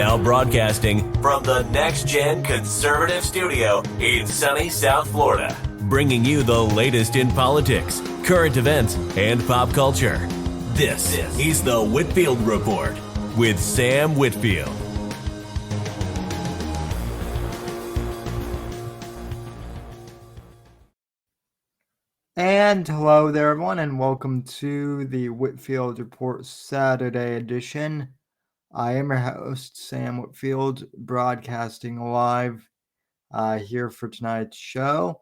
Now broadcasting from the Next Gen Conservative Studio in sunny South Florida, bringing you the latest in politics, current events, and pop culture. This is the Whitfield Report with Sam Whitfield. And hello there, everyone, and welcome to the Whitfield Report Saturday edition. I am your host, Sam Whitfield, broadcasting live here for tonight's show.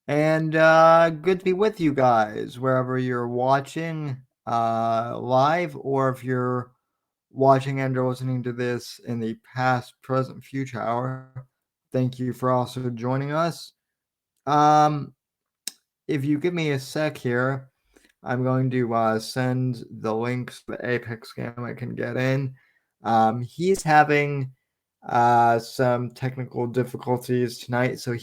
And good to be with you guys, wherever you're watching live, or if you're watching and or listening to this in the past, present, future hour. Thank you for also joining us. If you give me a sec here, I'm going to send the links to the Apex game I can get in. He's having some technical difficulties tonight, so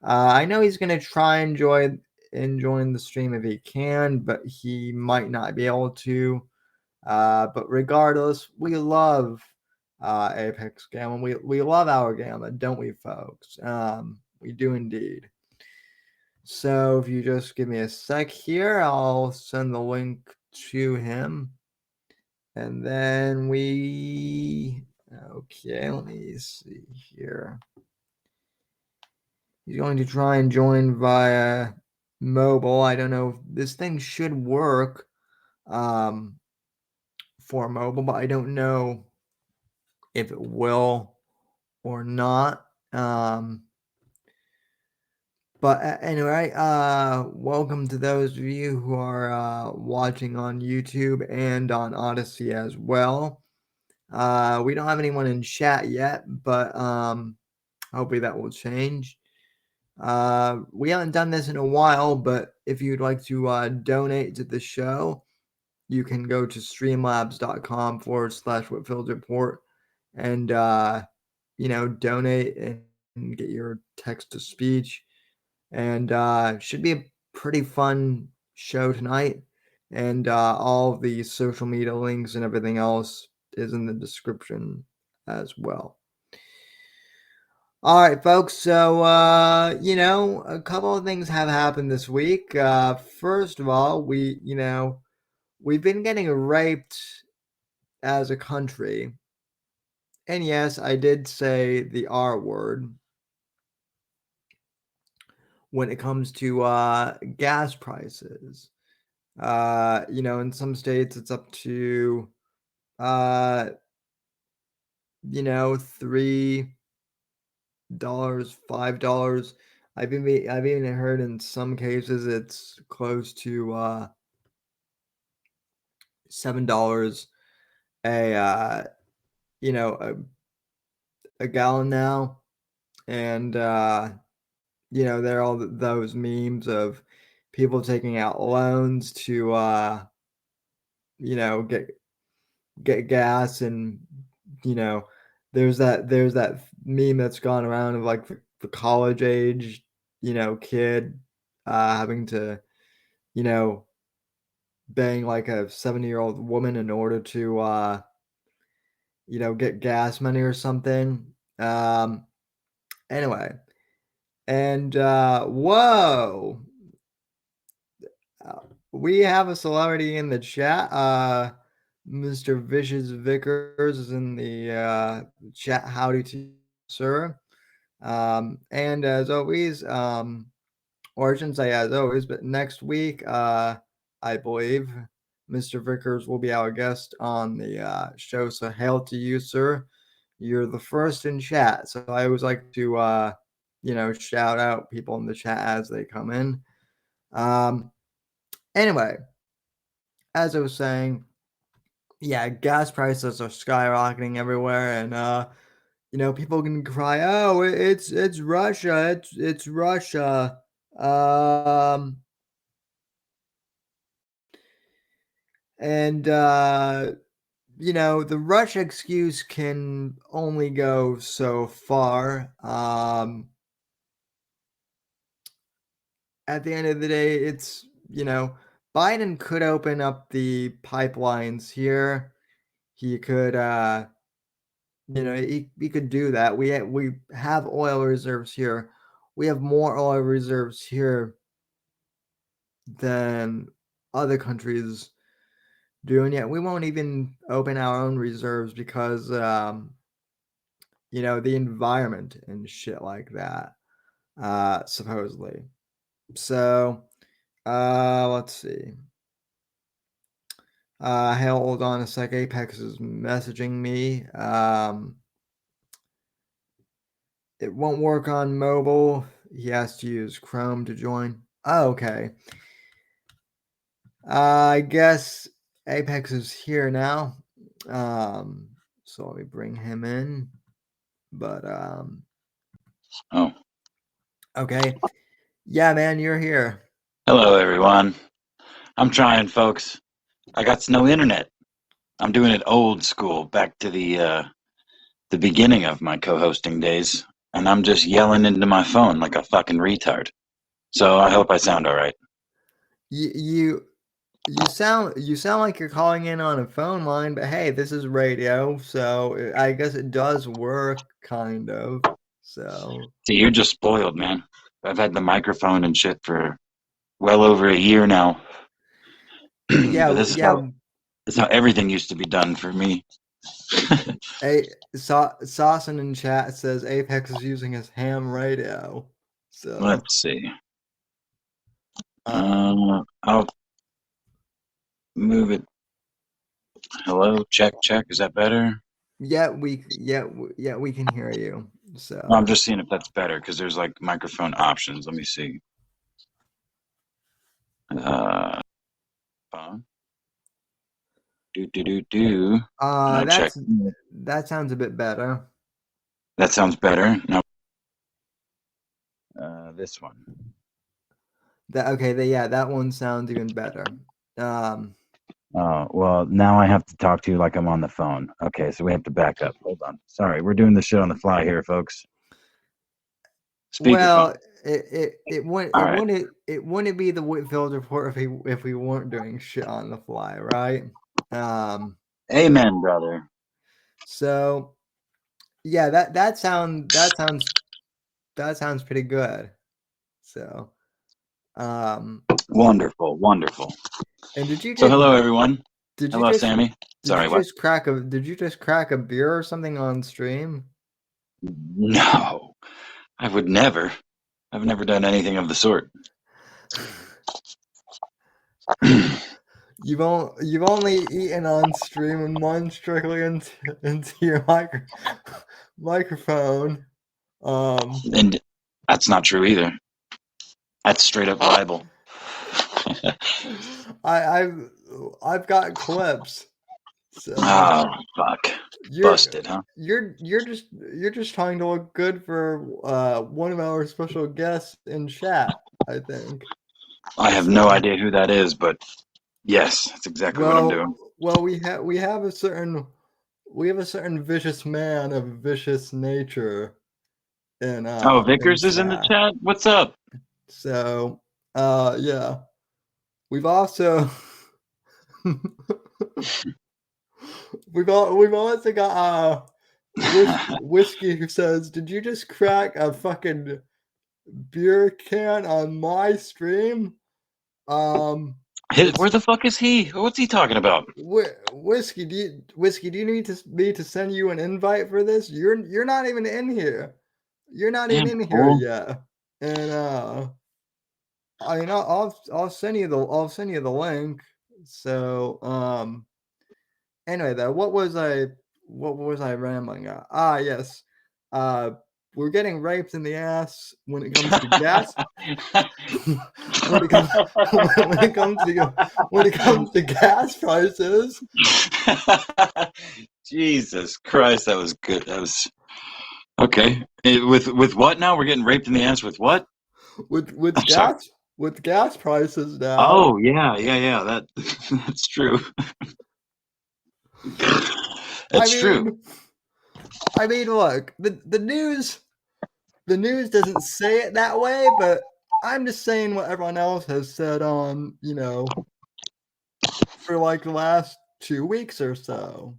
I know he's going to try and join the stream if he can, but he might not be able to. But regardless, we love Apex Gamma. We love our Gamma, don't we, folks? We do indeed. So if you just give me a sec here, I'll send the link to him. And then okay, let me see here. He's going to try and join via mobile. I don't know if this thing should work for mobile, but I don't know if it will or not. But anyway, welcome to those of you who are watching on YouTube and on Odyssey as well. We don't have anyone in chat yet, but hopefully that will change. We haven't done this in a while, but if you'd like to donate to the show, you can go to streamlabs.com/Whitfield Report and donate and get your text to speech. And should be a pretty fun show tonight. And all the social media links and everything else is in the description as well. All right, folks. So, a couple of things have happened this week. First of all, we've been getting raped as a country. And yes, I did say the R word. When it comes to gas prices, in some states it's up to $3, $5. I've even heard in some cases it's close to $7 a gallon now. And there are all those memes of people taking out loans to get gas. And there's that meme that's gone around of like the college age kid having to bang like a 70-year-old woman in order to get gas money or something. Anyway, and whoa, we have a celebrity in the chat. Mr. Vicious Vickers is in the chat. Howdy to you, sir. And as always, or I shouldn't say as always, but next week, I believe Mr. Vickers will be our guest on the show. So hail to you, sir. You're the first in chat. So I always like to, shout out people in the chat as they come in. Anyway, as I was saying, yeah, gas prices are skyrocketing everywhere, and people can cry, "Oh, it's Russia, it's Russia." And the Russia excuse can only go so far. At the end of the day, it's Biden could open up the pipelines here. He could he could do that. We have oil reserves here. We have more oil reserves here than other countries do, and yet we won't even open our own reserves because the environment and shit like that, supposedly. So, let's see. Hold on a sec. Apex is messaging me. It won't work on mobile. He has to use Chrome to join. Oh, okay. I guess Apex is here now. So let me bring him in. But Oh, okay. Yeah, man, you're here. hello everyone. I'm trying, folks. I got no internet. I'm doing it old school, back to the beginning of my co-hosting days, and I'm just yelling into my phone like a fucking retard. So I hope I sound all right. You sound like you're calling in on a phone line, but hey, this is radio, so I guess it does work, kind of. So See, you're just spoiled, man. I've had the microphone and shit for well over a year now. yeah, But this is how everything used to be done for me. Saucin in chat says Apex is using his ham radio. So Let's see. I'll move it. Hello, check. Is that better? yeah, we can hear you. So No, I'm just seeing if that's better because there's like microphone options. Let me see. Phone. Do. Now check. that sounds a bit better. That sounds better. Now, this one. That one sounds even better. Well, now I have to talk to you like I'm on the phone. Okay, so we have to back up. Hold on. Sorry, we're doing this shit on the fly here, folks. Well, Speakerphone. it wouldn't be the Whitfield report if we weren't doing shit on the fly, right? Amen, brother. So yeah, that sounds pretty good. So Wonderful. and did you So just hello everyone. did you Hello, just Sammy. Sorry, what? did you just crack a beer or something on stream? No, I would never. I've never done anything of the sort. You've only eaten on stream and munched strictly into your microphone. And that's not true either. That's straight up libel. I've got clips. So Oh fuck! Busted, huh? You're just trying to look good for one of our special guests in chat, I think. I have no idea who that is, but yes, that's exactly what I'm doing. Well, we have a certain vicious man of vicious nature in Vickers is in the chat. What's up? So yeah. We've also we've also got whiskey who says, "Did you just crack a fucking beer can on my stream?" Where the fuck is he? What's he talking about? Whiskey, do you need me to send you an invite for this? You're not even in here. You're not even in here yet. And I mean, I'll send you the link. So anyway, though, what was I rambling at? Yes. We're getting raped in the ass when it comes to gas. when it comes to gas prices. Jesus Christ, that was good. That was okay. With what now? We're getting raped in the ass with what? With gas. With gas prices now. Oh yeah. That's true. That's true. I mean, look, the news doesn't say it that way, but I'm just saying what everyone else has said on, for like the last 2 weeks or so.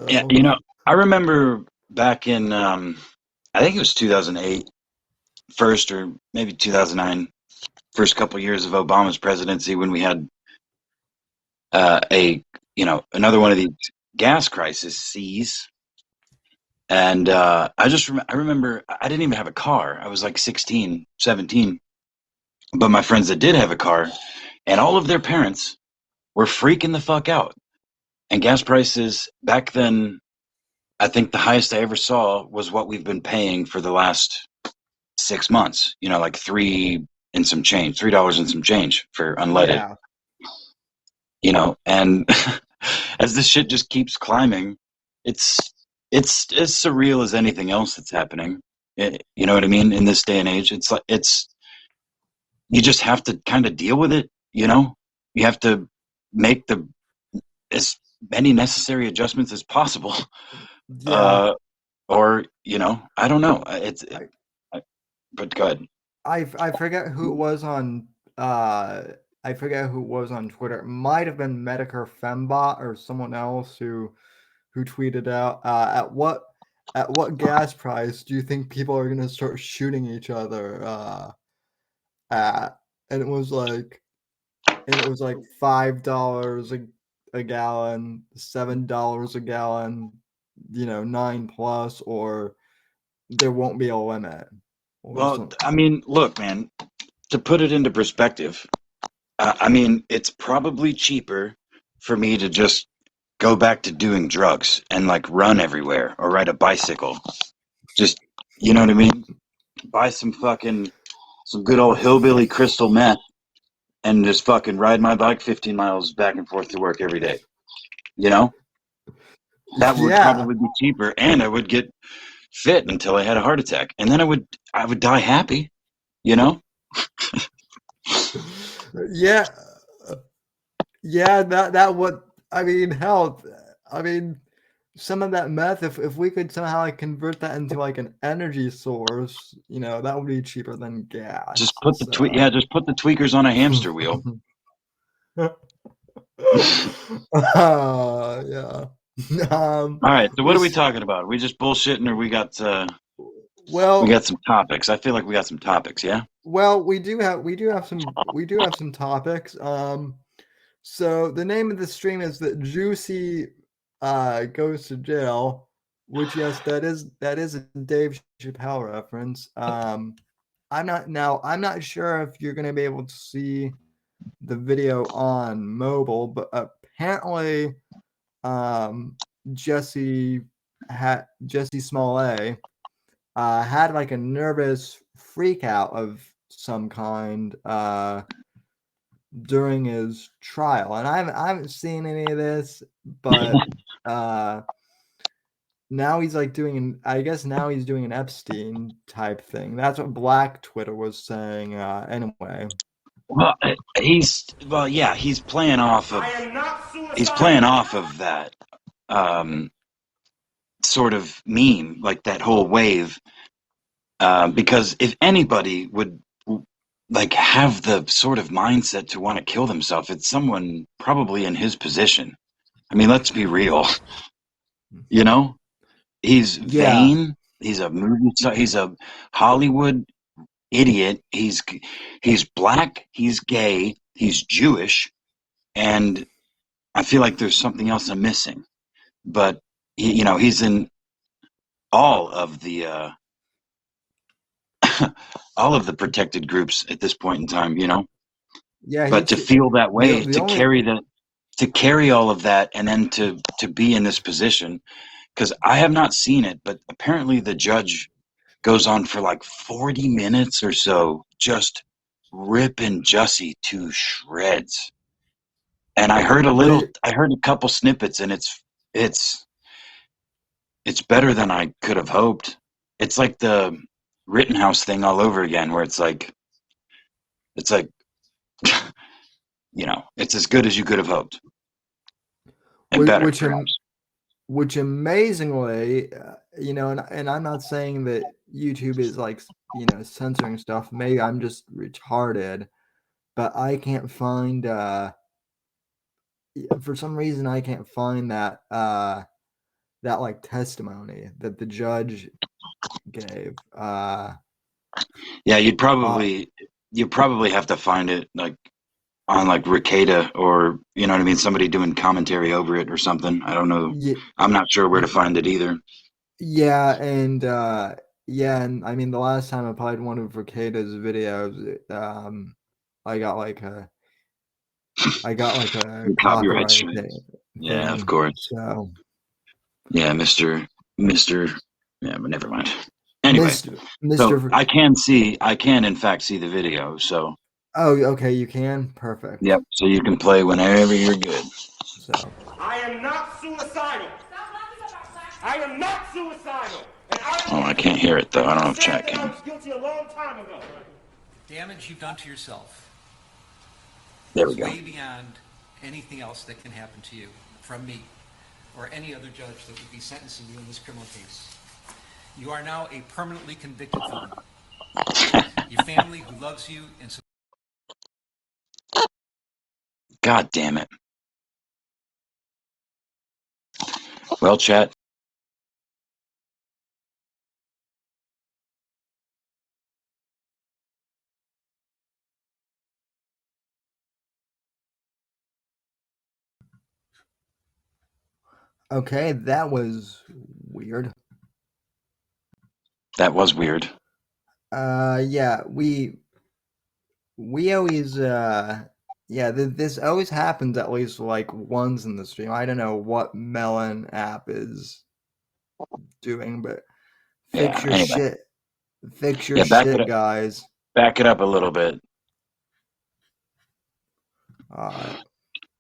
Yeah, So I remember back in I think it was 2008, first or maybe 2009, first couple years of Obama's presidency, when we had another one of these gas crises. And I remember I didn't even have a car. I was like 16, 17. But my friends that did have a car, and all of their parents were freaking the fuck out. And gas prices back then, I think the highest I ever saw was what we've been paying for the last 6 months. Like $3 and some change for unleaded. yeah, And as this shit just keeps climbing, it's as surreal as anything else that's happening. You know what I mean? In this day and age, it's like you just have to kind of deal with it. You have to make as many necessary adjustments as possible. yeah. Or I don't know. But go ahead. I forget who it was on I forget who it was on Twitter. It might have been Medicare Fembot or someone else who tweeted out at what gas price do you think people are gonna start shooting each other at? And it was like $5 a gallon, $7 a gallon, 9 plus, or there won't be a limit. Well, I mean, look, man, to put it into perspective, I mean, it's probably cheaper for me to just go back to doing drugs and like run everywhere or ride a bicycle. Just, you know what I mean? Buy some good old hillbilly crystal meth and just fucking ride my bike 15 miles back and forth to work every day. That would Yeah. probably be cheaper, and I would get fit until I had a heart attack, and then I would die happy. Yeah. Yeah, that would, I mean, hell, I mean, some of that meth, if we could somehow like convert that into like an energy source, that would be cheaper than gas. Just put the just put the tweakers on a hamster wheel. Yeah. All right, so what are we talking about? Are we just bullshitting, or we got some topics? I feel like we got some topics, yeah? Well, we do have some topics. So the name of the stream is that Juicy goes to jail, which, yes, that is a Dave Chappelle reference. I'm not sure if you're gonna be able to see the video on mobile, but apparently Jessie Smollett had like a nervous freak out of some kind during his trial, and I haven't seen any of this, but now he's like doing now he's doing an Epstein type thing. That's what Black Twitter was saying anyway. Well, he's playing off of that sort of meme, like that whole wave, because if anybody would like have the sort of mindset to want to kill themselves, it's someone probably in his position. I mean, let's be real. He's vain. He's a movie star. He's a Hollywood idiot. He's black. He's gay. He's Jewish, and I feel like there's something else I'm missing. But he's in all of the all of the protected groups at this point in time. Yeah. But to feel that way, to carry all of that, and then to be in this position, because I have not seen it, but apparently the judge goes on for like 40 minutes or so, just ripping Jussie to shreds. And I heard a couple snippets, and it's better than I could have hoped. It's like the Rittenhouse thing all over again, where it's like it's as good as you could have hoped, and better, perhaps. Which amazingly, and I'm not saying that YouTube is like, censoring stuff. Maybe I'm just retarded, but I can't find, for some reason, I can't find that that like testimony that the judge gave. Yeah, you'd probably have to find it like on like Ricada, or you know what I mean, somebody doing commentary over it or something. I don't know. Yeah, I'm not sure where to find it either. yeah, and I mean the last time I played one of Ricada's videos, I got like a The copyright copyright strikes. Yeah, of thing. course. So Yeah, Mister. Yeah, but never mind. Anyway, so Mr. I can in fact see the video. So Oh, okay, you can? Perfect. yep. So you can play whenever you're good. So I am not suicidal. I am not suicidal. And I can't hear it though. I don't know if chat I can. was guilty a long time ago. Damage you've done to yourself There we is go. way beyond anything else that can happen to you from me or any other judge that would be sentencing you in this criminal case. You are now a permanently convicted felon. Your family who loves you and God damn it. Well, chat. okay, that was weird. That was weird. Yeah, we always this always happens at least like once in the stream. I don't know what Melon app is doing, but fix Yeah. your Anyway. shit. Fix your Yeah, back it shit, up. guys. Back it up a little bit,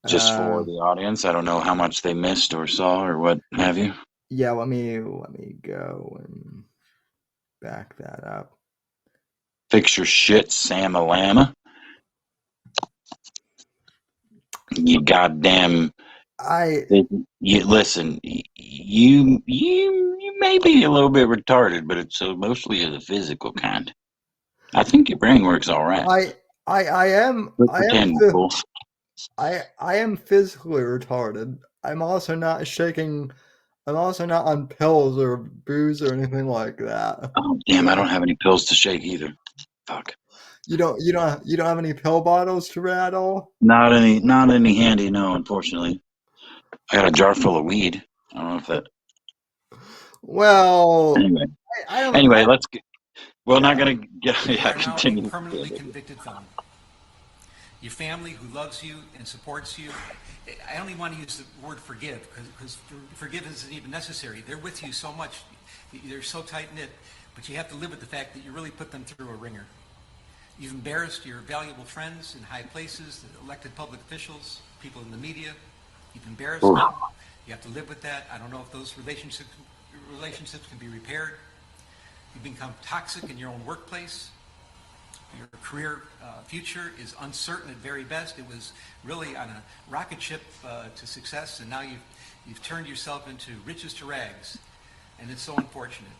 just for the audience. I don't know how much they missed or saw or what have you. Yeah, let me go and back that up. Fix your shit, Sam Alama. You goddamn. You listen. You may be a little bit retarded, but it's mostly of the physical kind. I think your brain works all right. I am Fool. I am physically retarded. I'm also not on pills or booze or anything like that. Oh damn! I don't have any pills to shake either. Fuck. You don't have any pill bottles to rattle? Not any handy. No, unfortunately. I got a jar full of weed. I don't know if that. Well, Anyway. Let's get. We're not gonna get. you Yeah, are now continue. a permanently convicted felon. Your family who loves you and supports you, I only want to use the word forgive because forgiveness isn't even necessary. They're with you so much. They're so tight-knit, but you have to live with the fact that you really put them through a ringer. You've embarrassed your valuable friends in high places, elected public officials, people in the media. You've embarrassed them. You have to live with that. I don't know if those relationships can be repaired. You've become toxic in your own workplace. Your career future is uncertain at very best. It was really on a rocket ship to success, and now you've turned yourself into riches to rags, and it's so unfortunate.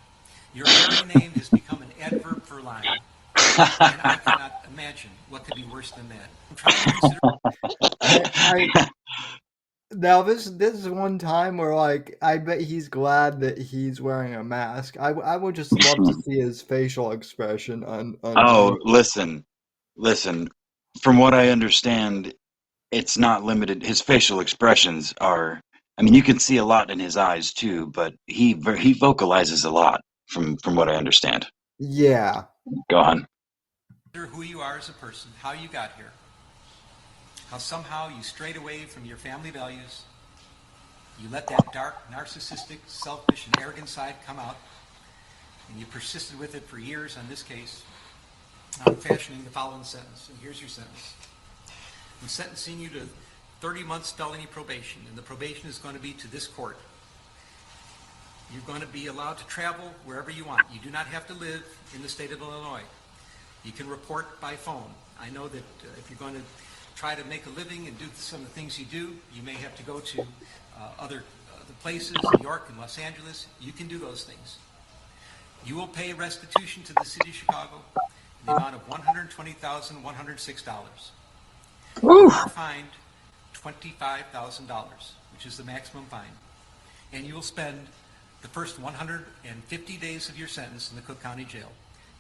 Your very name has become an adverb for lying, and I cannot imagine what could be worse than that. I'm trying to consider. Now this is one time where like I bet he's glad that he's wearing a mask. I would just love to see his facial expression on Oh, listen. From what I understand, it's not limited. His facial expressions are. I mean, you can see a lot in his eyes too, but he vocalizes a lot. From what I understand. Yeah. Go on. Who you are as a person, how you got here, how somehow you strayed away from your family values, you let that dark, narcissistic, selfish, and arrogant side come out, and you persisted with it for years on this case. Now I'm fashioning the following sentence, and here's your sentence. I'm sentencing you to 30 months felony probation, and the probation is going to be to this court. You're going to be allowed to travel wherever you want. You do not have to live in the state of Illinois. You can report by phone. I know that if you're going to try to make a living and do some of the things you do, you may have to go to other places, New York and Los Angeles. You can do those things. You will pay restitution to the city of Chicago in the amount of $120,106. You are fined $25,000, which is the maximum fine. and you will spend the first 150 days of your sentence in the Cook County Jail.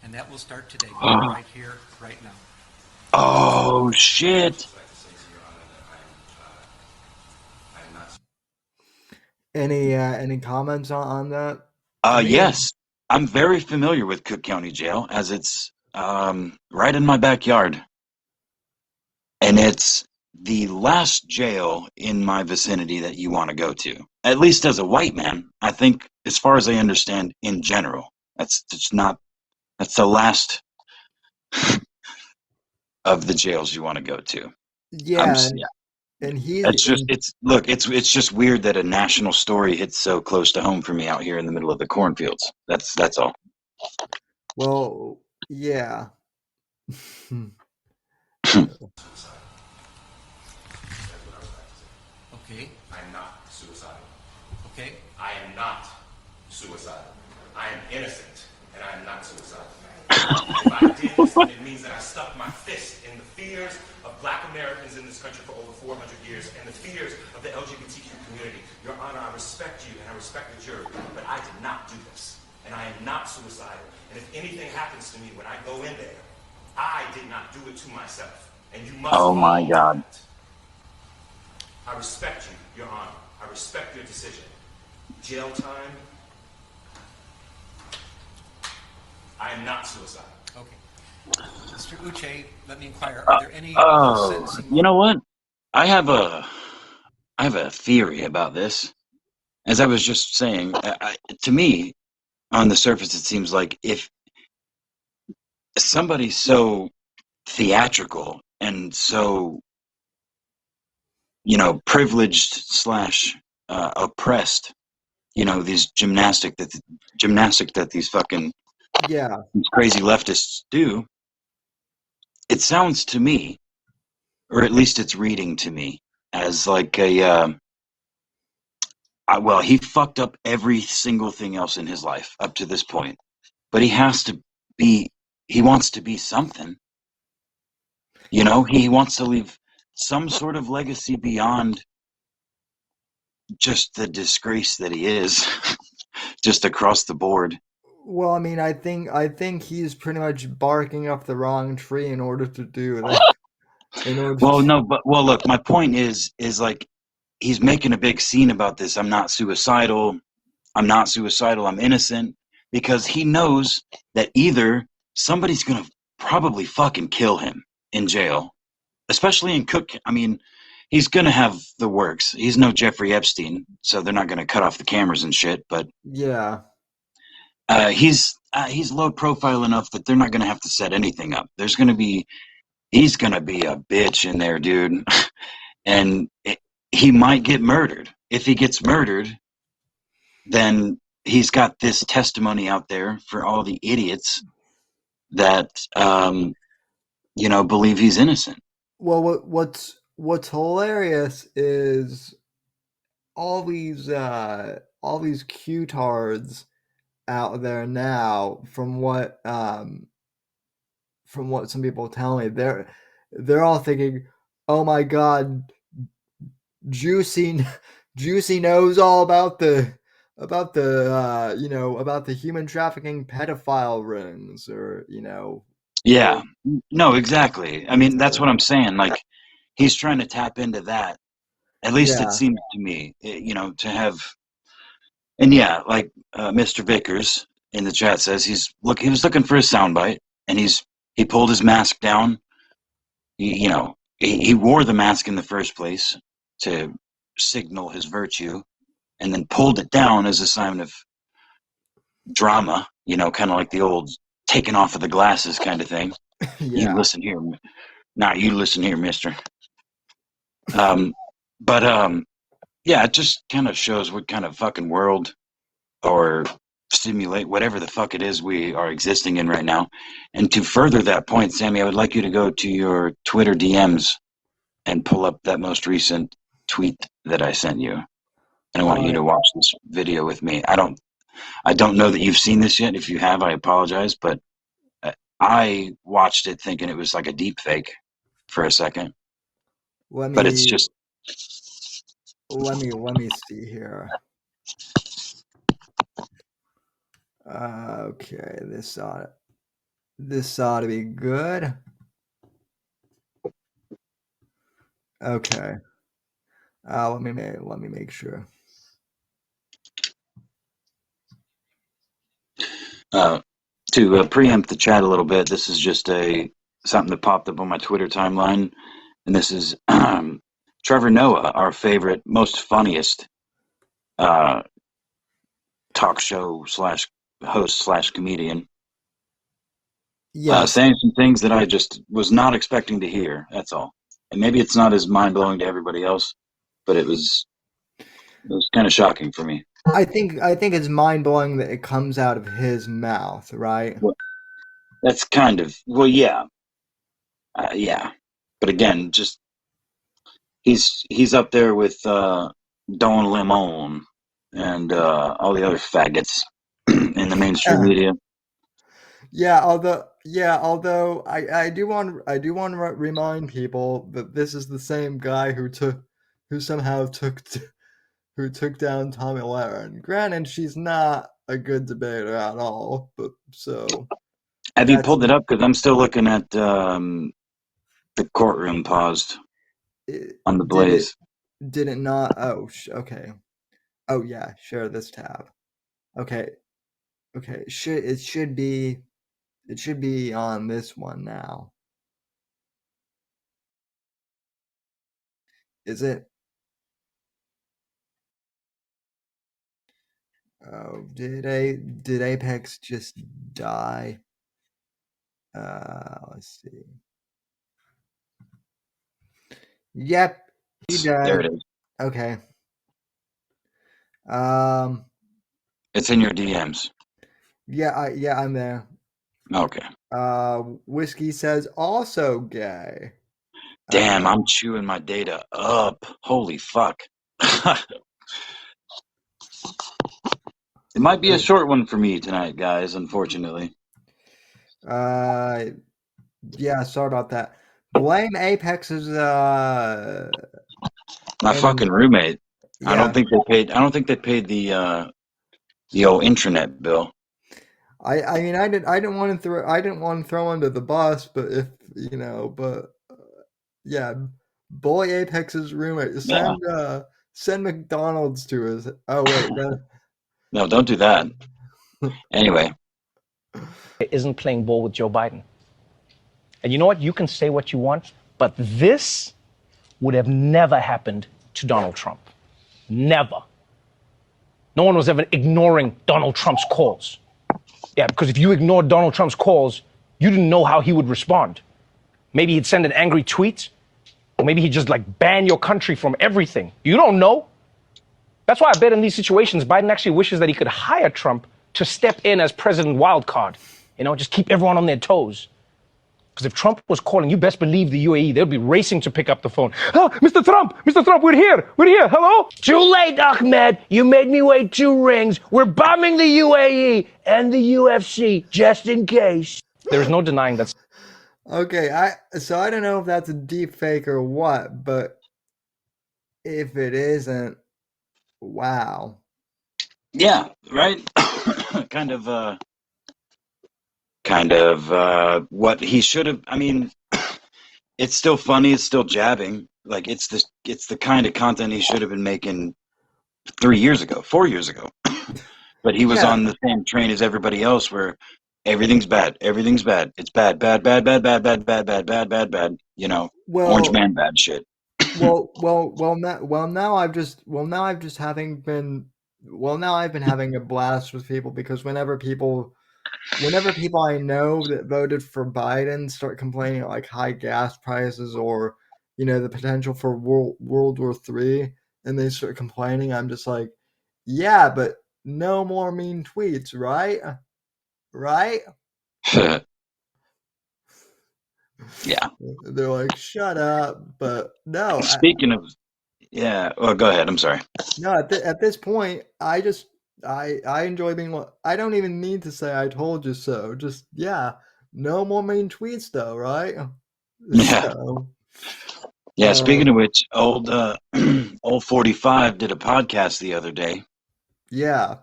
And that will start today, right here, right now. Oh, shit. Any comments on that? To me, Yes. I'm very familiar with Cook County Jail, as it's right in my backyard. And it's the last jail in my vicinity that you want to go to. At least as a white man, I think, as far as I understand, in general, that's the last of the jails you want to go to. yeah, Yeah. and It's just weird that a national story hits so close to home for me out here in the middle of the cornfields. That's all. well, yeah. Okay? I am not suicidal. Okay? I am not suicidal. I am innocent, and I am not suicidal. If I did this, then it means that I stuck my fist in the fears of black Americans in this country for over 400 years and the fears of the LGBTQ community. Your Honor, I respect you and I respect the jury, but I did not do this. And I am not suicidal. And if anything happens to me when I go in there, I did not do it to myself. And you must Oh my follow God. that. I respect you, Your Honor. I respect your decision. Jail time. I am not suicidal. Okay. Mr. Uche, let me inquire, are there any sentencing... You know what? I have a theory about this. As I was just saying, to me, on the surface, it seems like if somebody's so theatrical and so, privileged slash oppressed, these gymnastic that these fucking Yeah. these crazy leftists do, it sounds to me, or at least it's reading to me, as like well, he fucked up every single thing else in his life up to this point, but he wants to be something. He wants to leave some sort of legacy beyond just the disgrace that he is, just across the board. Well, I mean, I think he's pretty much barking up the wrong tree in order to do that. Well, look, my point is like, he's making a big scene about this. I'm not suicidal. I'm innocent, because he knows that either somebody's going to probably fucking kill him in jail, especially in Cook. I mean, he's going to have the works. He's no Jeffrey Epstein, so they're not going to cut off the cameras and shit, but yeah. he's low profile enough that they're not going to have to set anything up. He's going to be a bitch in there, dude. And he might get murdered. If he gets murdered, then he's got this testimony out there for all the idiots that believe he's innocent. Well, what's hilarious is all these Q-tards out there now, from what some people tell me, they're all thinking, oh my God, Juicy knows all about the about the human trafficking pedophile rings, or Yeah, no, exactly. I mean, that's what I'm saying. Like, he's trying to tap into that. At least it seems to me, to have. And yeah, like Mr. Vickers in the chat says, he was looking for a soundbite, and he pulled his mask down. He wore the mask in the first place to signal his virtue, and then pulled it down as a sign of drama, kind of like the old taking off of the glasses kind of thing. Yeah. You listen here. You listen here, mister. Yeah, it just kind of shows what kind of fucking world, or simulate whatever the fuck it is we are existing in right now. And to further that point, Sammy, I would like you to go to your Twitter DMs and pull up that most recent tweet that I sent you. And I want you to watch this video with me. I don't know that you've seen this yet. If you have, I apologize, but I watched it thinking it was like a deep fake for a second. But it's just. Let me see here. Okay, this ought to be good. Okay. Let me make sure. To preempt the chat a little bit, this is just something that popped up on my Twitter timeline, and this is Trevor Noah, our favorite, most funniest talk show / host / comedian. Yes. Saying some things that I just was not expecting to hear. That's all. And maybe it's not as mind blowing to everybody else, but it was kind of shocking for me. I think it's mind blowing that it comes out of his mouth, right? Well, that's kind of yeah. But again, just he's up there with Don Lemon and all the other faggots in the mainstream media. Yeah, although I do want to remind people that this is the same guy who somehow took down Tommy Lahren. Granted, she's not a good debater at all, but so. Have you pulled it up? Because I'm still looking at the courtroom paused on the Blaze. Did it not? Oh, okay. Oh yeah, share this tab. Okay. It should be on this one now. Is it? Oh, did Apex just die? Let's see. Yep, he died. There it is. Okay. It's in your DMs. Yeah, I'm there. Okay. Whiskey says also gay. Damn, I'm chewing my data up. Holy fuck. It might be a short one for me tonight, guys, unfortunately. Yeah, sorry about that. Blame Apex's my fucking roommate. Yeah. I don't think they paid the old intranet bill. I mean I didn't want to throw under the bus, but if yeah, bully Apex's roommate. Send McDonald's to his. Oh wait, no, don't do that. Anyway, isn't playing ball with Joe Biden. And you know what? You can say what you want, but this would have never happened to Donald Trump. Never. No one was ever ignoring Donald Trump's calls. Yeah, because if you ignored Donald Trump's calls, you didn't know how he would respond. Maybe he'd send an angry tweet, or maybe he'd just ban your country from everything. You don't know. That's why I bet in these situations, Biden actually wishes that he could hire Trump to step in as president wildcard. Just keep everyone on their toes. Because if Trump was calling, you best believe the UAE, they'll be racing to pick up the phone. Oh, Mr. Trump, we're here, hello? Too late, Ahmed. You made me wait 2 rings. We're bombing the UAE and the UFC, just in case. There's no denying that. Okay, so I don't know if that's a deep fake or what, but if it isn't, wow. Yeah, right? kind of what he should have. I mean, it's still funny, it's still jabbing. It's the kind of content he should have been making 4 years ago. But he was on the same train as everybody else, where everything's bad. It's bad. Orange man bad shit. Now I've been having a blast with people, because whenever people I know that voted for Biden start complaining high gas prices or the potential for World War III, and they start complaining, I'm just like, yeah, but no more mean tweets, right? Yeah. They're like, shut up. But no. Speaking of, yeah. Well, go ahead. I'm sorry. No, at this point, I enjoy being. I don't even need to say I told you so. Just no more mean tweets though, right? Yeah. So, speaking of which, old 45 did a podcast the other day. Yeah.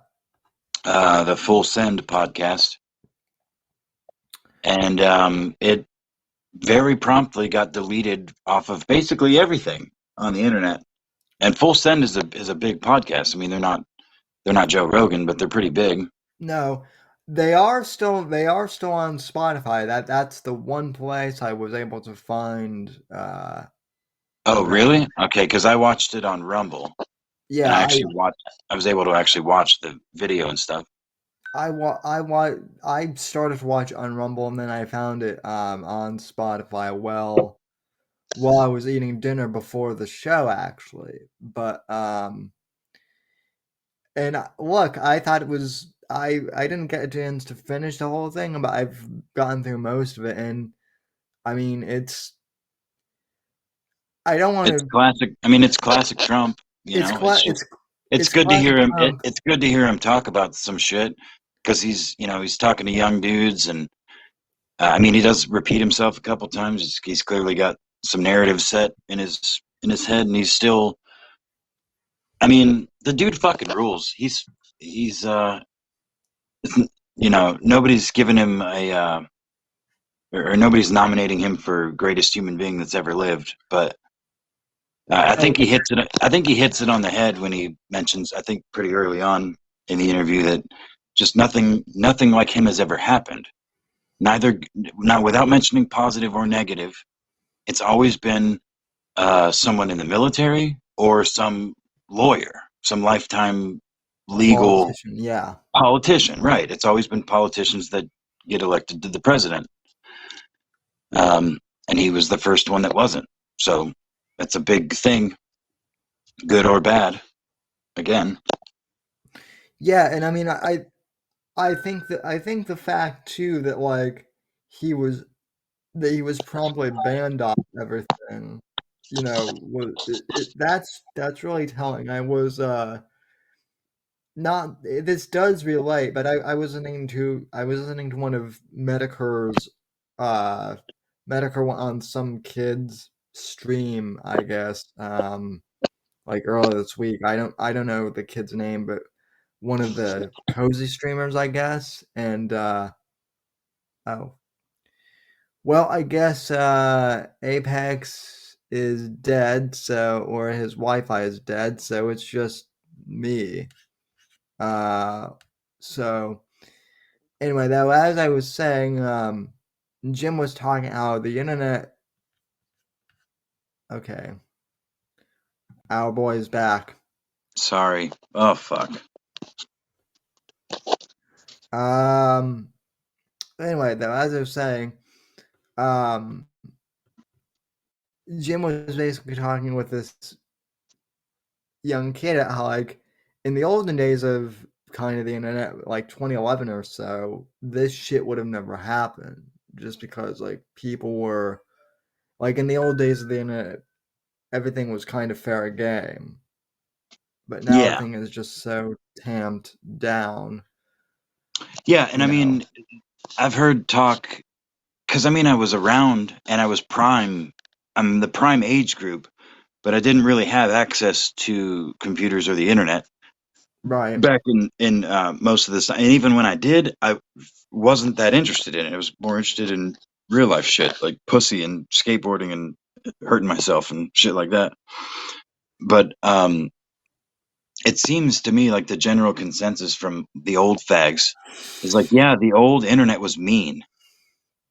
The Full Send podcast, and it very promptly got deleted off of basically everything on the internet. And Full Send is a big podcast. I mean, they're not Joe Rogan, but they're pretty big. No, they are still on Spotify. That's the one place I was able to find. Oh, Them. really? Okay, because I watched it on Rumble, and Yeah, I was able to actually watch the video and stuff. I started to watch on Rumble and then I found it on Spotify. Well, while I was eating dinner before the show, actually. But and look, I thought it was I didn't get a chance to finish the whole thing, but I've gotten through most of it, and I mean I don't want It's to. classic. I mean, it's classic Trump. You It's know, it's cla- just it's it's it's good to classic hear him. Trump. It's good to hear him talk about some shit because he's talking to young dudes, and I mean, he does repeat himself a couple times. He's clearly got some narrative set in his head, and he's still. I mean, the dude fucking rules. He's you know, nobody's given him or nobody's nominating him for greatest human being that's ever lived, but. I Oh think he hits it. I think he hits it on the head when he mentions. I think pretty early on in the interview that just nothing like him has ever happened. Neither, now without mentioning positive or negative, it's always been someone in the military or some lawyer, some lifetime a legal politician, yeah. politician. Right? It's always been politicians that get elected to the president, and he was the first one that wasn't. So that's a big thing, good or bad. Again. Yeah, and I mean I think the fact too that like he was he was promptly banned off everything, that's really telling. Not this does relate, but I was listening to one of uh Medicare on some kid's stream, I guess, like earlier this week. I don't know the kid's name, but one of the cozy streamers, I guess. And oh, well, I guess Apex is dead, or his Wi-Fi is dead, so it's just me. Uh, so anyway, though, as I was saying, Jim was talking how the internet. Okay, our boy is back. Sorry. Oh fuck. Um. Anyway, though, as I was saying, um, Jim was basically talking with this young kid at how, like, in the olden days of kind of the internet, like 2011 or so, this shit would have never happened just because, like, people were, like, in the old days of the internet, everything was kind of fair game. But now Yeah. everything is just so tamped down, Yeah, and you I know. mean, I've heard talk because I mean, I was around and I was prime. I'm the prime age group, but I didn't really have access to computers or the internet Right. back in most of this time. And even when I did, I wasn't that interested in it. I was more interested in real life shit like pussy and skateboarding and hurting myself and shit like that. But it seems to me like the general consensus from the old fags is like, yeah, the old internet was mean.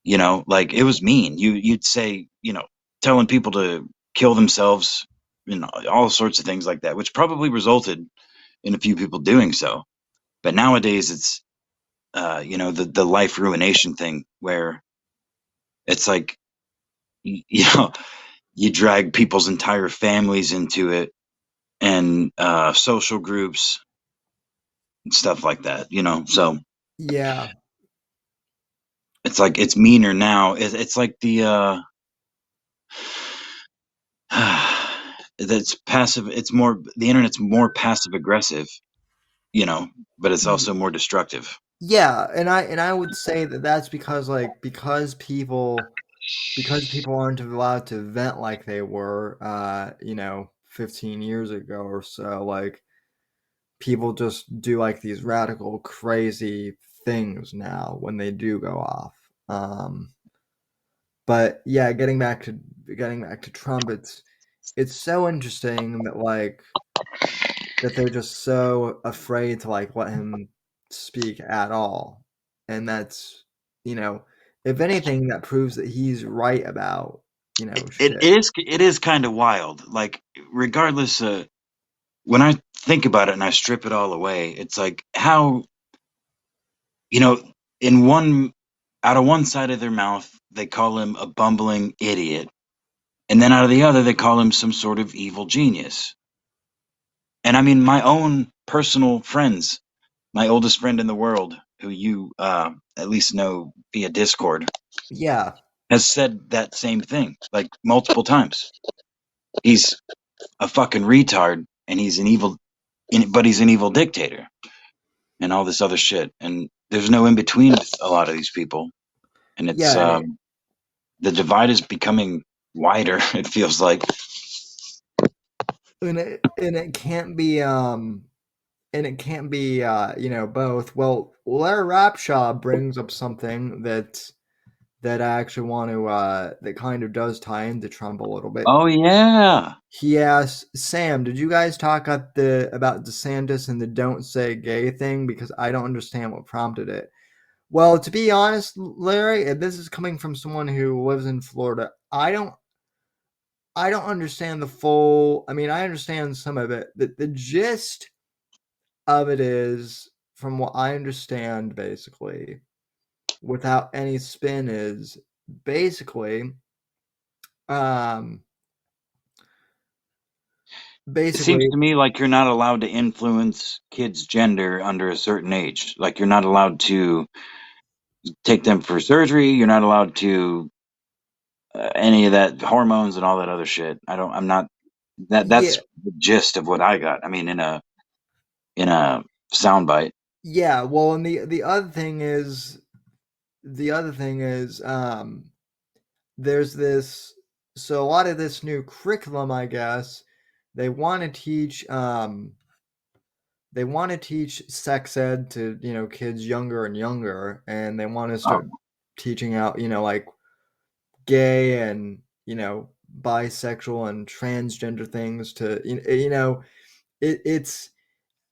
You know, like it was mean. You'd say, you know, telling people to kill themselves, you know, all sorts of things like that, which probably resulted in a few people doing so. But nowadays, it's you know, the life ruination thing where it's like, you know, you drag people's entire families into it and social groups and stuff like that. You know, so Yeah. it's like it's meaner now. It's like the that's passive. It's more the internet's more passive aggressive, you know, but it's Y- also more destructive. Yeah, and I would say that that's because, like, because people aren't allowed to vent like they were 15 years ago or so. Like, people just do like these radical, crazy things now when they do go off. But yeah, getting back to Trump, it's so interesting that like that they're just so afraid to like let him speak at all, and that's you know, if anything, that proves that he's right about It shit. is kind of wild. Like, regardless, when I think about it and I strip it all away, it's like how, you know, in one out of one side of their mouth they call him a bumbling idiot, and then out of the other they call him some sort of evil genius. And I mean, my own personal friends, my oldest friend in the world, who you at least know via Discord, Yeah, has said that same thing like multiple times. He's a fucking retard, and he's an evil, but he's an evil dictator, and all this other shit. And there's no in between with a lot of these people, and it's yeah, the divide is becoming wider. It feels like. and it can't be both. Well, Larry Rapshaw brings up something that I actually want to that kind of does tie into Trump a little bit. Oh yeah. He asked Sam, "Did you guys talk about DeSantis and the 'don't say gay' thing? Because I don't understand what prompted it." Well, to be honest, Larry, and this is coming from someone who lives in Florida, I don't understand the full. I mean, I understand some of it. The gist of it is, from what I understand, basically, without any spin, is basically, um, It seems basically, to me like you're not allowed to influence kids' gender under a certain age. Like, you're not allowed to take them for surgery. You're not allowed to any of that hormones and all that other shit. I'm not. yeah, That's the gist of what I got. I mean, in a soundbite. yeah. Well, and the other thing is, there's this. So a lot of this new curriculum, I guess, they want to teach. They want to teach sex ed to kids younger and younger, and they want to Oh, start teaching out like gay and bisexual and transgender things to it's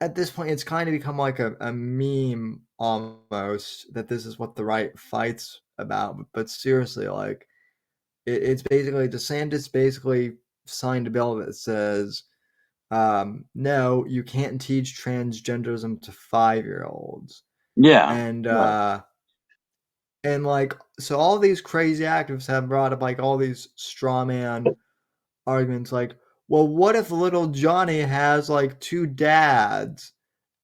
at this point it's kind of become like a meme almost that this is what the right fights about, but seriously, like it's basically DeSantis basically signed a bill that says no, you can't teach transgenderism to 5-year-olds. yeah. And Right. like so all these crazy activists have brought up like all these straw man arguments like, well, what if little Johnny has like two dads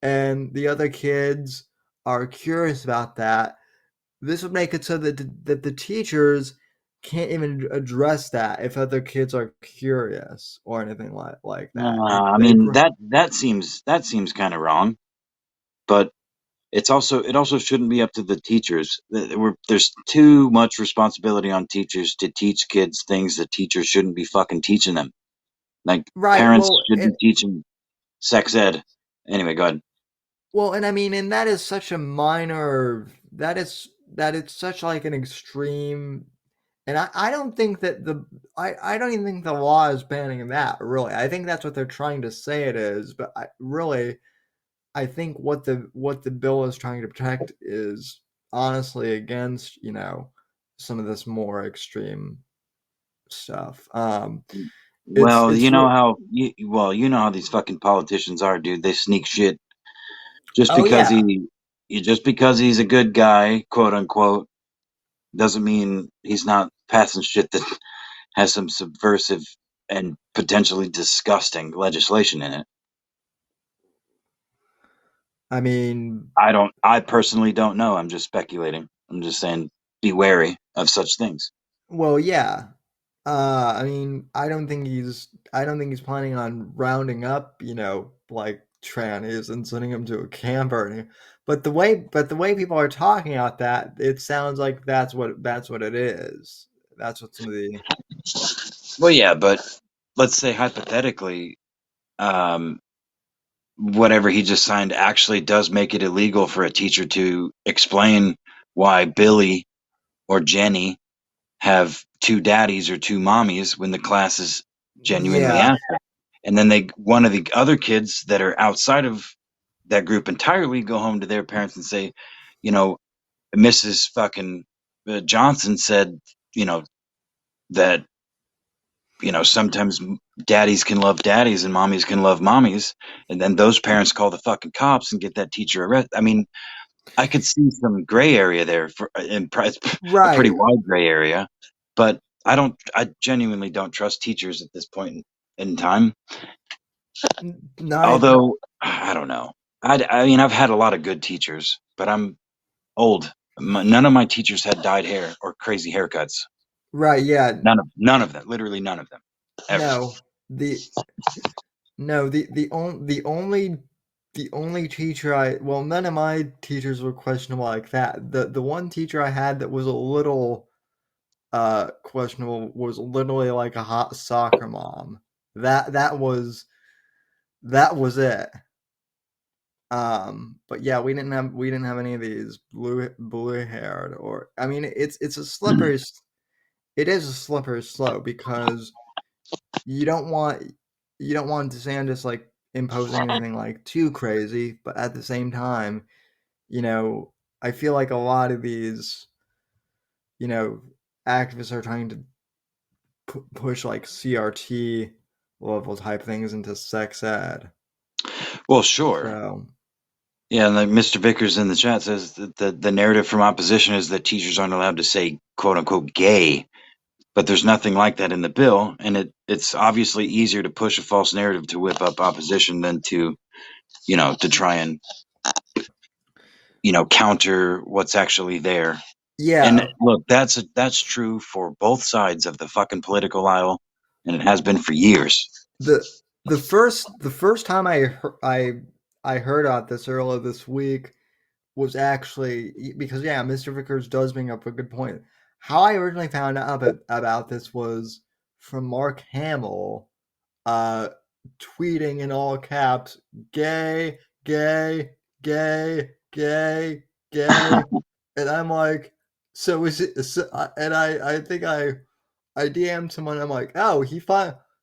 and the other kids are curious about that? This would make it so that the teachers can't even address that if other kids are curious or anything like that. I mean, that seems kind of wrong, but it also shouldn't be up to the teachers. There's too much responsibility on teachers to teach kids things that teachers shouldn't be fucking teaching them. Like, Right. parents should be teaching sex ed. Anyway, go ahead. Well, and I mean, and that is such a minor. That it's such like an extreme. And I don't think that I don't even think the law is banning that, really. I think that's what they're trying to say it is, but I think what the bill is trying to protect is honestly against, some of this more extreme stuff. Well, It's you know how these fucking politicians are, dude. They sneak shit just oh because yeah. just because he's a good guy, quote unquote, doesn't mean he's not passing shit that has some subversive and potentially disgusting legislation in it. I mean, I personally don't know. I'm just speculating. I'm just saying be wary of such things. well, yeah. I mean, I don't think he's planning on rounding up, like trannies and sending them to a camp or anything. But the way people are talking about that, it sounds like that's what it is. That's what some of the Well, yeah, but let's say hypothetically, um, whatever he just signed actually does make it illegal for a teacher to explain why Billy or Jenny have two daddies or two mommies when the class is genuinely Yeah. asking. And then one of the other kids that are outside of that group entirely go home to their parents and say, you know, Mrs. fucking Johnson said, that, sometimes daddies can love daddies and mommies can love mommies. And then those parents call the fucking cops and get that teacher arrested. I mean, I could see some gray area there a pretty Right. wide gray area, but I genuinely don't trust teachers at this point in time. Not Although, I don't know. I mean, I've had a lot of good teachers, but I'm old. None of my teachers had dyed hair or crazy haircuts. right. Yeah. None of them. Literally none of them. Ever. No. The no. The only teacher none of my teachers were questionable like that. The one teacher I had that was a little questionable was literally like a hot soccer mom. That was it. But yeah, we didn't have any of these blue haired, or I mean it's a slippery it is a slippery slope because you don't want DeSantis like imposing anything like too crazy, but at the same time, I feel like a lot of these, you know, activists are trying to push like CRT level type things into sex ed. Well, sure. So Yeah, and like Mr. Vickers in the chat says that the narrative from opposition is that teachers aren't allowed to say "quote unquote" gay, but there's nothing like that in the bill, and it's obviously easier to push a false narrative to whip up opposition than to to try and counter what's actually there. And yeah, look, that's true for both sides of the fucking political aisle, and it has been for years. the first time I heard about this earlier this week was actually because yeah, Mr. Vickers does bring up a good point. How I originally found out about this was from Mark Hamill, uh, tweeting in all caps, "Gay, gay, gay, gay, gay," and I'm like, "So is it?" And I think I DM'd someone. I'm like, "Oh,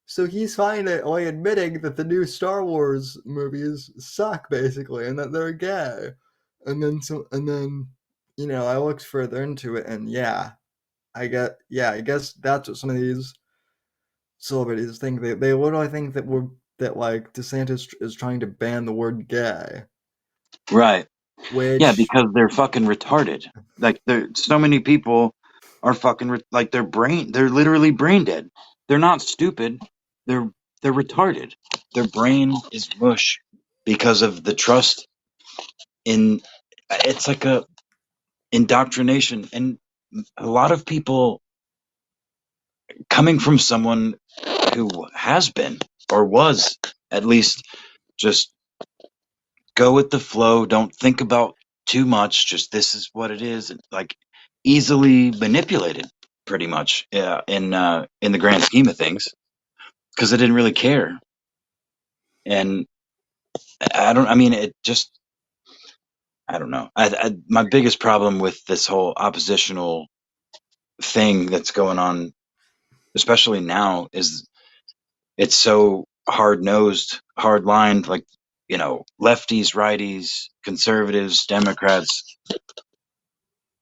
so he's finally admitting that the new Star Wars movies suck, basically, and that they're gay." And then I looked further into it, and I guess that's what some of these celebrities think. They literally think that like DeSantis is trying to ban the word gay, Right. Yeah, which because they're fucking retarded. Like, so many people are fucking like they're literally brain dead. They're not stupid. They're they're retarded. Their brain is mush because of the trust in. It's like a indoctrination, and a lot of people coming from someone who has been or was at least just go with the flow, don't think about too much, just this is what it is, and like easily manipulated pretty much, in the grand scheme of things, because I didn't really care. And I mean, it just, I don't know. My biggest problem with this whole oppositional thing that's going on, especially now, is it's so hard nosed, hard lined, like, lefties, righties, conservatives, Democrats.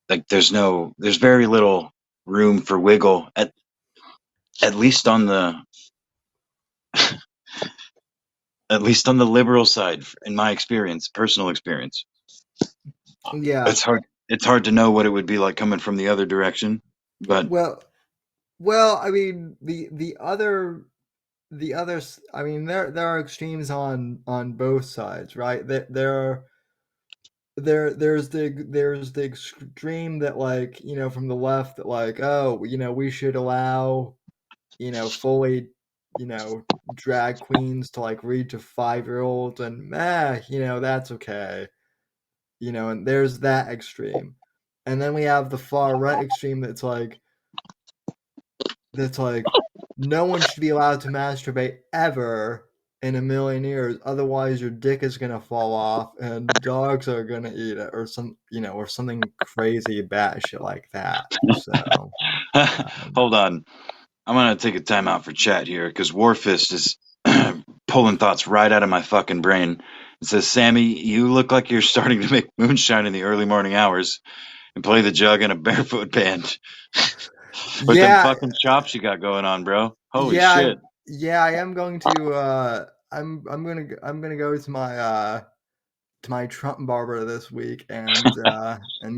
Like, there's very little room for wiggle at least on the at least on the liberal side, in my experience, personal experience. yeah. It's hard to know what it would be like coming from the other direction, but Well, well, I mean the others. I mean there are extremes on both sides, right? There's the extreme that like from the left that like oh we should allow fully drag queens to like read to 5-year-olds and that's okay, and there's that extreme, and then we have the far right extreme that's like no one should be allowed to masturbate ever, in a million years. Otherwise, your dick is gonna fall off, and dogs are gonna eat it, or or something crazy bad shit like that. So, Hold on. I'm gonna take a time out for chat here because Warfist is pulling thoughts right out of my fucking brain. It says, Sammy, you look like you're starting to make moonshine in the early morning hours and play the jug in a barefoot band with them yeah, fucking chops you got going on, bro. Holy yeah, shit. I am going to. I'm gonna go to my Trump barber this week and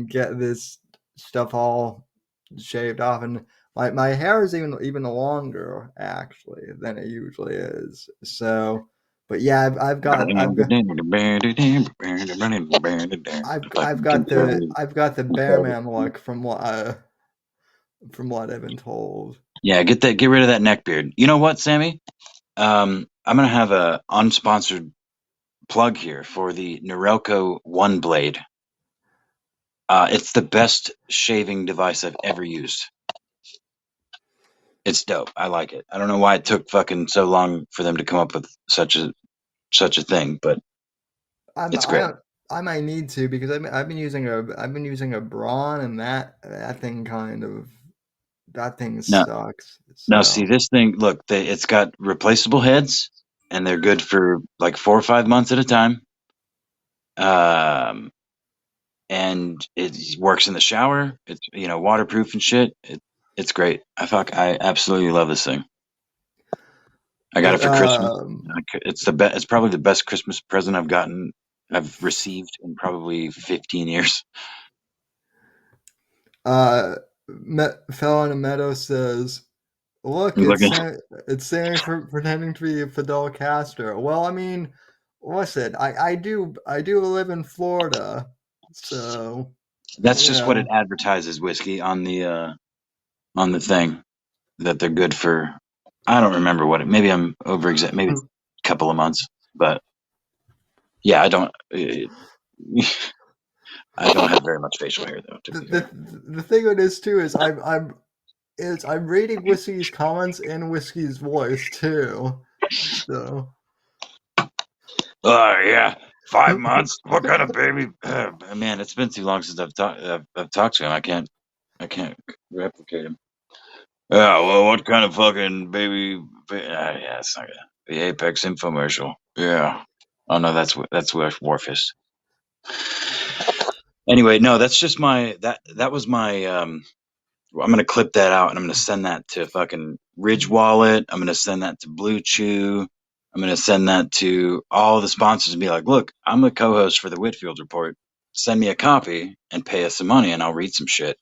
get this stuff all shaved off, and my hair is even longer actually than it usually is. So, but yeah, I've got the bear man look from what I've been told. Yeah, get rid of that neck beard. You know what, Sammy? I'm gonna have a unsponsored plug here for the Norelco One Blade. It's the best shaving device I've ever used. It's dope. I like it. I don't know why it took fucking so long for them to come up with such a thing, but it's great. I might need to because I've been using a Braun, and that thing No, sucks. no. So. See this thing. Look, it's got replaceable heads, and they're good for like 4 or 5 months at a time. And it works in the shower. It's waterproof and shit. It's great. I absolutely love this thing. I got it for Christmas. It's probably the best Christmas present I've received in probably 15 years. Fellow in a Meadow says, "Look, I'm looking. it's Sammy for pretending to be Fidel Castro." Well, I mean, listen, I do live in Florida, so That's just what it advertises whiskey on the thing that they're good for. I don't remember maybe I'm over maybe it's a couple of months, but yeah, I don't have very much facial hair though. The thing with this too is I'm reading Whiskey's comments in Whiskey's voice too. So. Oh yeah, 5 months. What kind of baby? Man, it's been too long since I've talked to him. I can't replicate him. Yeah, well, what kind of fucking baby? Yeah, it's not gonna the Apex infomercial. Yeah. Oh no, that's Warfist. Anyway, no, that's just that was my I'm gonna clip that out and I'm gonna send that to fucking Ridge Wallet. I'm gonna send that to Blue Chew. I'm gonna send that to all the sponsors and be like, look, I'm the co-host for the Whitfield Report. Send me a copy and pay us some money and I'll read some shit.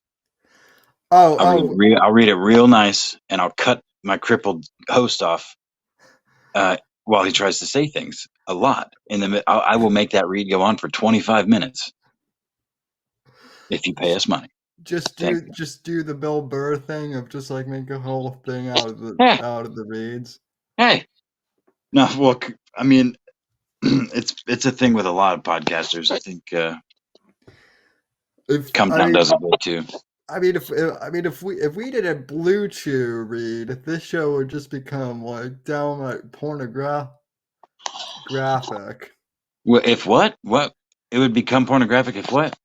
I'll read it real nice and I'll cut my crippled host off while he tries to say things a lot. I will make that read go on for 25 minutes if you pay us money. Just do the Bill Burr thing of just like make a whole thing out of the reads. Hey, no, well, I mean, it's a thing with a lot of podcasters. I think Compound does it good too. I mean, if we did a Blue Chew read, this show would just become like downright pornographic. Well, if what? It would become pornographic if what?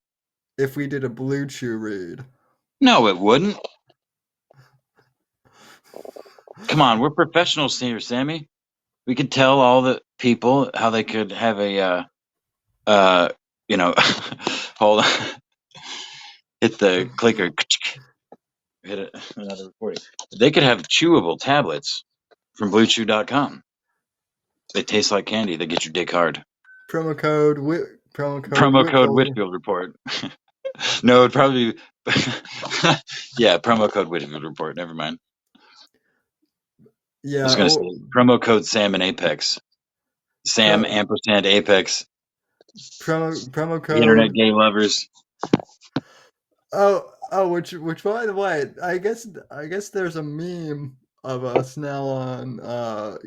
If we did a Blue Chew read. No, it wouldn't. Come on, we're professionals here, Sammy. We could tell all the people how they could have a, hold on, hit the clicker, hit another recording. They could have chewable tablets from BlueChew.com. They taste like candy. They get your dick hard. Promo code Whitfield Report. No, it'd probably be, yeah, promo code Whitfield Report. Never mind. Yeah, I was going to say promo code Sam and Apex. Sam ampersand Apex. Promo code Internet gay lovers. Which by the way, I guess there's a meme of us now on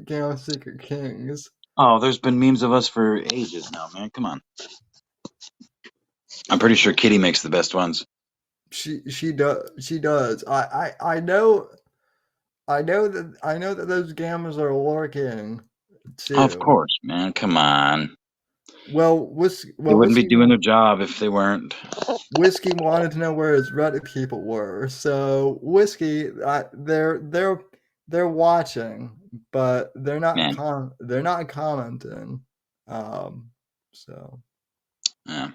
Game of Secret Kings. Oh, there's been memes of us for ages now, man. Come on. I'm pretty sure Kitty makes the best ones. She does. I know that those gammas are lurking too. Of course, man. Come on. Well, They wouldn't be doing their job if they weren't. Whiskey wanted to know where his Reddit people were. So Whiskey, they're watching, but they're not Man. they're not commenting. So Yeah.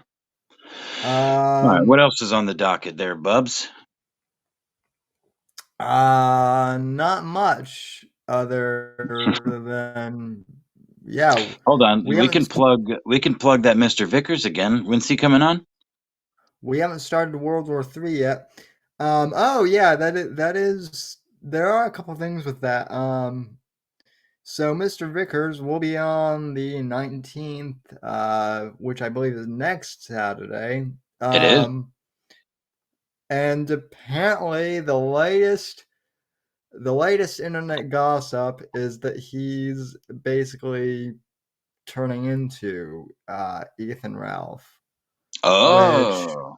All right. What else is on the docket there, Bubs? Not much other than Hold on. We haven't can plug that Mr. Vickers again. When's he coming on? we haven't started World War III yet. Oh yeah, that is there are a couple things with that. So Mr. Vickers will be on the 19th, which I believe is next Saturday. It is. And apparently the latest internet gossip is that he's basically turning into Ethan Ralph. Oh.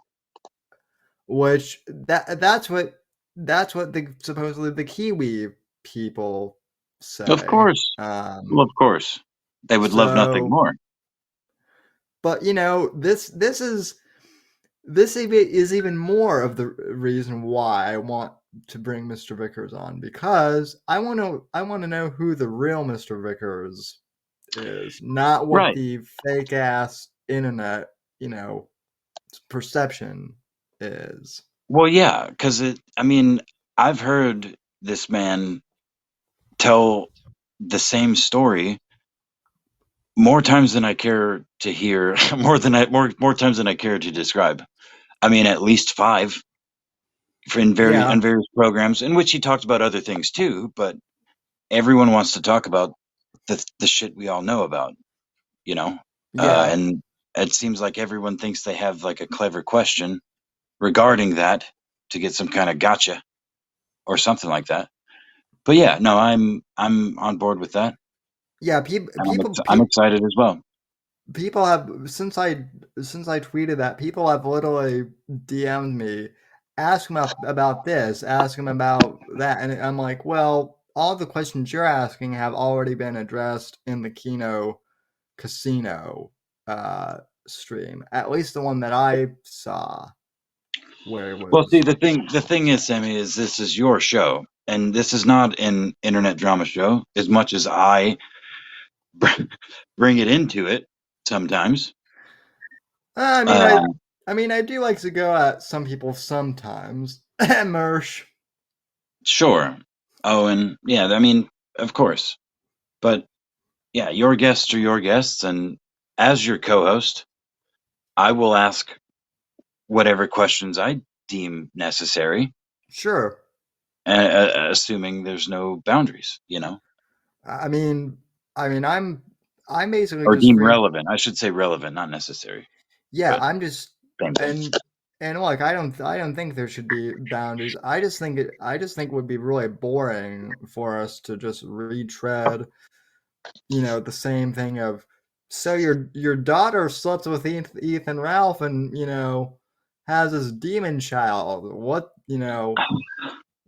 Which that's what supposedly the Kiwi people say. Of course. Well, of course. They would love nothing more. But this is even more of the reason why I want to bring Mr. Vickers on, because I want to know who the real Mr. Vickers is, not what the fake ass internet, perception is. Well, yeah, because I've heard this man tell the same story more times than I care to hear, more times than I care to describe. I mean, at least 5 in various programs in which he talked about other things too, but everyone wants to talk about the shit we all know about, and it seems like everyone thinks they have like a clever question regarding that to get some kind of gotcha or something like that. But yeah, no, I'm on board with that. Yeah, I'm excited as well. People have since I tweeted that, people have literally DM'd me, ask him about this, ask him about that, and I'm like, well, all the questions you're asking have already been addressed in the Kino Casino stream, at least the one that I saw. Where it was. Well, see, the thing is, Sammy, is this is your show, and this is not an internet drama show. As much as I bring it into it sometimes. I mean, I do like to go at some people sometimes. Mersh. Sure. Oh, and yeah, I mean, of course. But yeah, your guests are your guests, and as your co-host, I will ask whatever questions I deem necessary. Sure. Assuming there's no boundaries, I mean, I'm basically or just deem relevant. I should say relevant, not necessary. Yeah, but I'm just and look, I don't think there should be boundaries. I just think it would be really boring for us to just retread, the same thing of, so your daughter slept with Ethan Ralph and has this demon child. What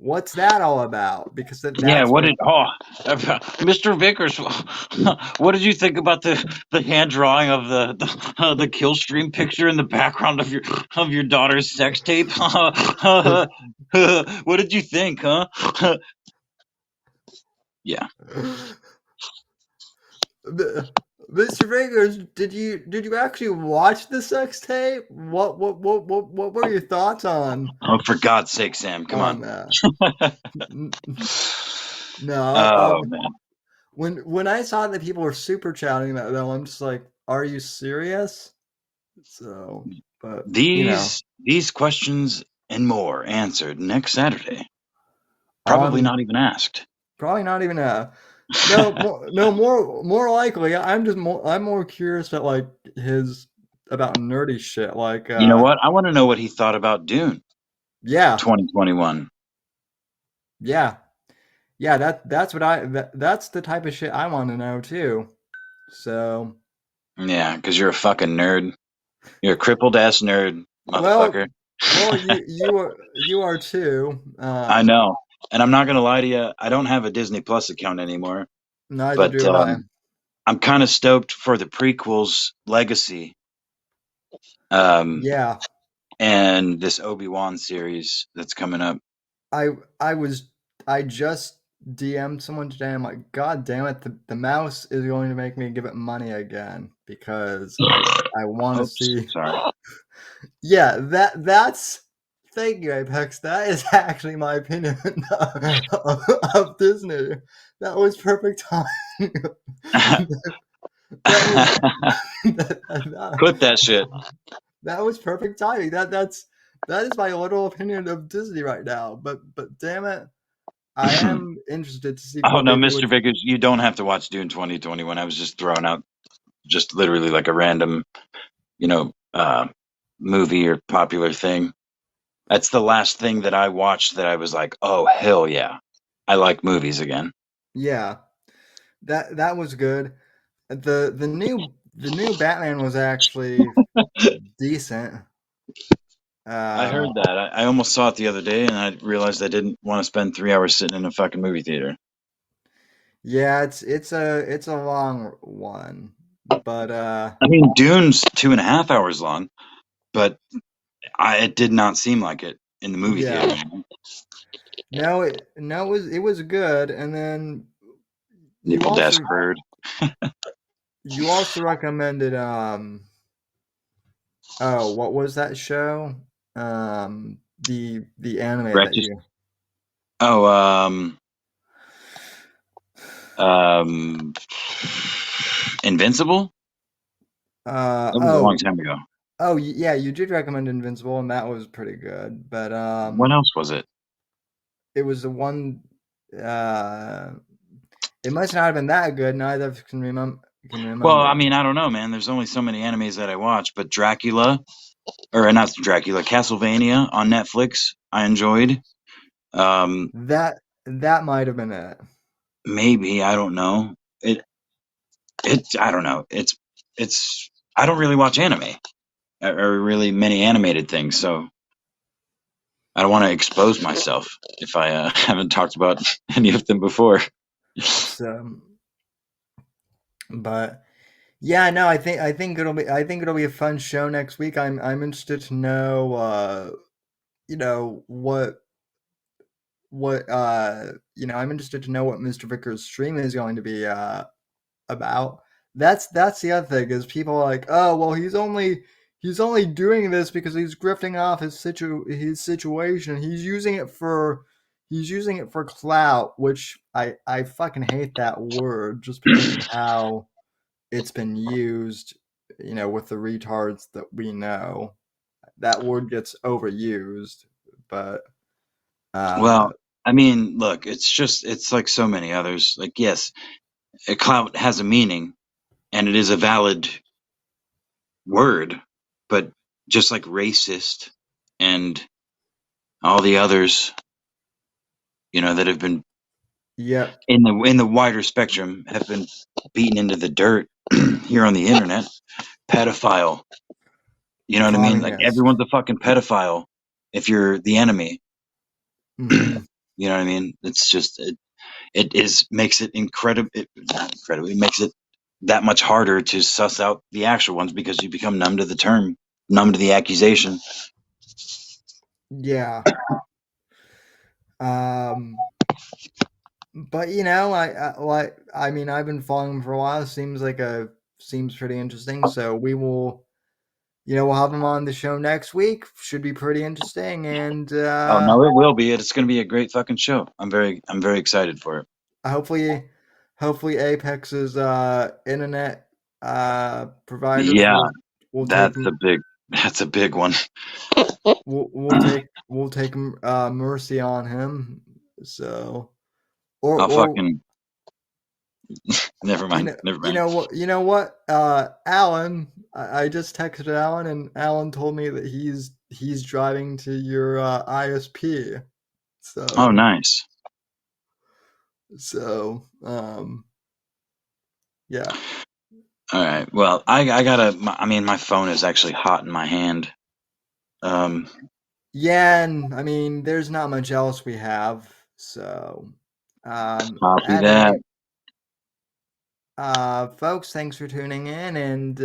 what's that all about? Because Mr. Vickers, what did you think about the hand drawing of the kill stream picture in the background of your daughter's sex tape? What did you think, huh? Yeah. Mr. Vickers, did you actually watch the sex tape? What were your thoughts on? Oh, for God's sake, Sam, come on. No. Man. When I saw that people were super chatting that, though, I'm just like, are you serious? So, but these questions and more answered next Saturday. Probably not even asked. Probably not even more likely. I'm more curious at like about nerdy shit. Like, you know what? I want to know what he thought about Dune. Yeah. 2021. Yeah. That's the type of shit I want to know too. So. Yeah, because you're a fucking nerd. You're a crippled ass nerd, motherfucker. Well, you are too. I know, and I'm not gonna lie to you. I don't have a Disney Plus account anymore. Neither do I. I'm kind of stoked for the prequels legacy. Yeah. And this Obi-Wan series that's coming up. I just DM'd someone today. I'm like, God damn it, the mouse is going to make me give it money again because I want to see. Sorry. Yeah, that's thank you, Apex. That is actually my opinion of Disney. That was perfect timing. Clip that shit. That was perfect timing. That is my little opinion of Disney right now. But damn it, I am interested to see. Oh what no, they do Mr. with- Vickers, you don't have to watch Dune 2021. I was just throwing out just literally like a random, movie or popular thing. That's the last thing that I watched that I was like, oh hell yeah, I like movies again. Yeah, that was good. The new Batman was actually decent. I heard that. I almost saw it the other day, and I realized I didn't want to spend 3 hours sitting in a fucking movie theater. Yeah, it's a long one, but I mean, Dune's 2.5 hours long, but it did not seem like it in the movie yeah. theater. No, it was good, and then Nipple desk bird. you also recommended oh, what was that show? The anime that Wretched. you Oh, Invincible? That was a long time ago. Oh yeah, you did recommend Invincible, and that was pretty good. But What else was it? it was the one. It must not have been that good. Neither of us can remember. Well, I mean, I don't know, man. There's only so many animes that I watch, but Dracula, or not Dracula, Castlevania on Netflix, I enjoyed. That might have been it. Maybe, I don't know. I don't know. It's. I don't really watch anime or really many animated things, so I don't want to expose myself if I haven't talked about any of them before. So, but yeah, no, I think it'll be a fun show next week. I'm interested to know, I'm interested to know what Mr. Vickers' stream is going to be about. That's the other thing is people are like, oh well, he's only doing this because he's grifting off his situation. He's using it for clout, which I fucking hate that word just because of how it's been used, with the retards that we know. That word gets overused, but Well, I mean, look, it's like so many others. Like, yes, a clout has a meaning and it is a valid word, but just like racist and all the others, that have been yep, in the wider spectrum have been beaten into the dirt here on the internet. Pedophile. You know what I mean? Like communist. everyone's a fucking pedophile if you're the enemy. Mhm. You know what I mean? It's just makes it incredible. Not incredible. It makes it that much harder to suss out the actual ones because you become numb to the term, numb to the accusation. Yeah. But I mean, I've been following him for a while. Seems pretty interesting. So we will, we'll have him on the show next week. Should be pretty interesting. And Oh no, it will be. It's going to be a great fucking show. I'm very excited for it. hopefully Apex's internet providers Yeah, will that's take a big one. we'll take mercy on him. So I'll or fucking never mind. you know what, Alan, I just texted Alan and Alan told me that he's driving to your ISP. So Oh, nice. So yeah. All right. Well, I gotta. I mean, my phone is actually hot in my hand. Yeah, and I mean, there's not much else we have. So Copy at that. folks, thanks for tuning in, and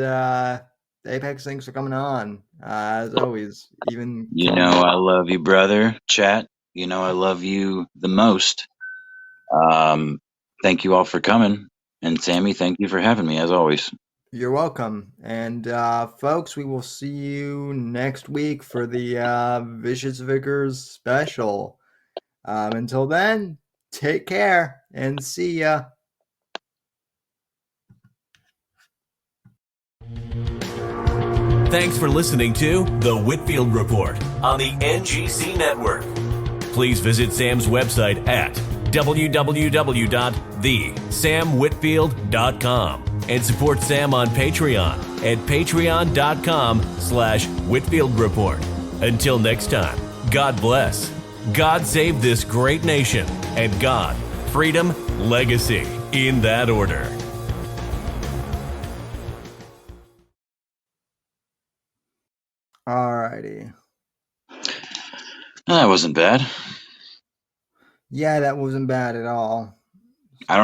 Apex, thanks for coming on. As always, even You know I love you, brother. Chat, you know I love you the most. Thank you all for coming. And Sammy, thank you for having me, as always. You're welcome. And folks, we will see you next week for the Vicious Vickers special. Until then, take care and see ya. Thanks for listening to The Whitfield Report on the NGC Network. Please visit Sam's website at www.thesamwhitfield.com and support Sam on Patreon at patreon.com/Whitfield Report. Until next time, God bless, God save this great nation, and God, freedom, legacy, in that order. Alrighty. That wasn't bad. Yeah, that wasn't bad at all.